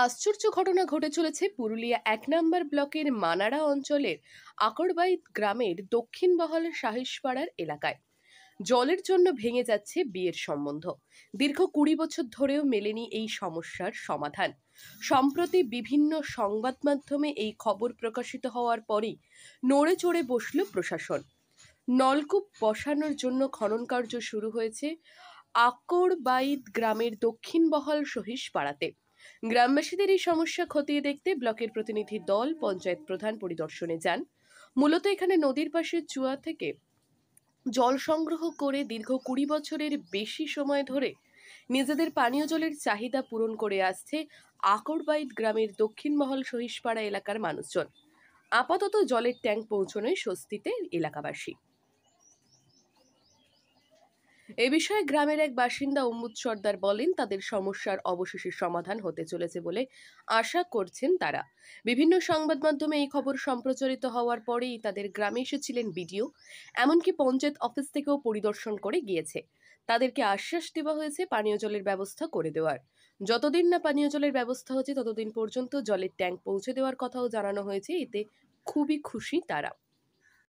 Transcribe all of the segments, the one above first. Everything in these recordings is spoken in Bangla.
আশ্চর্য ঘটনা ঘটে চলেছে পুরুলিয়া ১ নম্বর ব্লকের মানাড়া অঞ্চলের আকড়বাই গ্রামের দক্ষিণ বহল সাহিসপাড়ার এলাকায়। জলের জন্য ভেঙে যাচ্ছে বিয়ের সম্বন্ধ। দীর্ঘ ২০ বছর ধরেও মেলেনি এই সমস্যার সমাধান। সম্প্রতি বিভিন্ন সংবাদ মাধ্যমে এই খবর প্রকাশিত হওয়ার পরই নড়ে চড়ে বসল প্রশাসন। নলকূপ বসানোর জন্য খনন কার্য শুরু হয়েছে আকড়বাইদ গ্রামের দক্ষিণ বহল সহিসপাড়াতে। গ্রামবাসীদের এই সমস্যা খতিয়ে দেখতে ব্লকের প্রতিনিধি দল পঞ্চায়েত প্রধান পরিদর্শনে যান। মূলত এখানে নদীর পাশে চুয়া থেকে জল সংগ্রহ করে দীর্ঘ ২০ বছরের বেশি সময় ধরে নিজেদের পানীয় জলের চাহিদা পূরণ করে আসছে আকড়বাইদ গ্রামের দক্ষিণ মহল সহিসপাড়া এলাকার মানুষজন। আপাতত জলের ট্যাঙ্ক পৌঁছানোয় স্বস্তিতে এলাকাবাসী। এ বিষয়ে গ্রামের এক বাসিন্দা উম্মুদ সর্দার বলেন, তাদের সমস্যার অবশেষে সমাধান হতে চলেছে বলে আশা করছেন তারা। বিভিন্ন সংবাদ মাধ্যমে এই খবর সম্প্রচারিত হওয়ার পরেই তাদের গ্রামে এসেছিলেন বিডিও, এমনকি পঞ্চায়েত অফিস থেকেও পরিদর্শন করে গিয়েছে। তাদেরকে আশ্বাস দেওয়া হয়েছে পানীয় জলের ব্যবস্থা করে দেওয়ার। যতদিন না পানীয় জলের ব্যবস্থা হচ্ছে ততদিন পর্যন্ত জলের ট্যাঙ্ক পৌঁছে দেওয়ার কথাও জানানো হয়েছে। এতে খুবই খুশি তারা।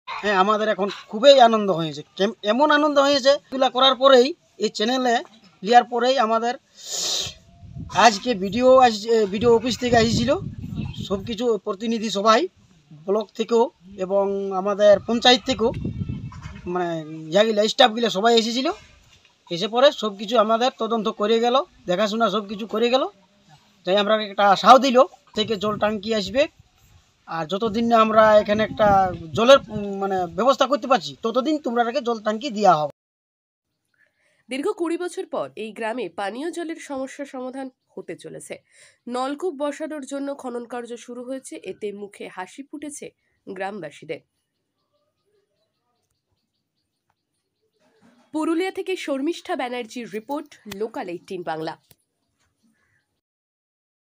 হ্যাঁ, আমাদের এখন খুবই আনন্দ হয়েছে। এমন আনন্দ হয়েছে, এগুলো করার পরেই এই চ্যানেলে নেওয়ার পরেই আমাদের আজকে ভিডিও অফিস থেকে এসেছিল সব কিছু প্রতিনিধি সবাই, ব্লক থেকেও এবং আমাদের পঞ্চায়েত থেকেও, মানে যাগুলো স্টাফগুলো সবাই এসেছিল। এসে পরে সব কিছু আমাদের তদন্ত করে গেল, দেখাশোনা সব কিছু করে গেল। তাই আমরা একটা আশাও দিল থেকে জল ট্যাঙ্কি আসবে। আর যতদিন না আমরা এখানে একটা জলের মানে ব্যবস্থা করতে পারছি ততদিন তোমরাকে জল ট্যাঙ্কি দেওয়া হবে। দীর্ঘ ২০ বছর পর এই গ্রামে পানীয় জলের সমস্যা সমাধান হতে চলেছে। নলকূপ বসানোর জন্য খনন কার্য শুরু হয়েছে। এতে মুখে হাসি ফুটেছে গ্রামবাসীদের। পুরুলিয়া থেকে শর্মিষ্ঠা ব্যানার্জির রিপোর্ট, লোকাল ১৮ বাংলা।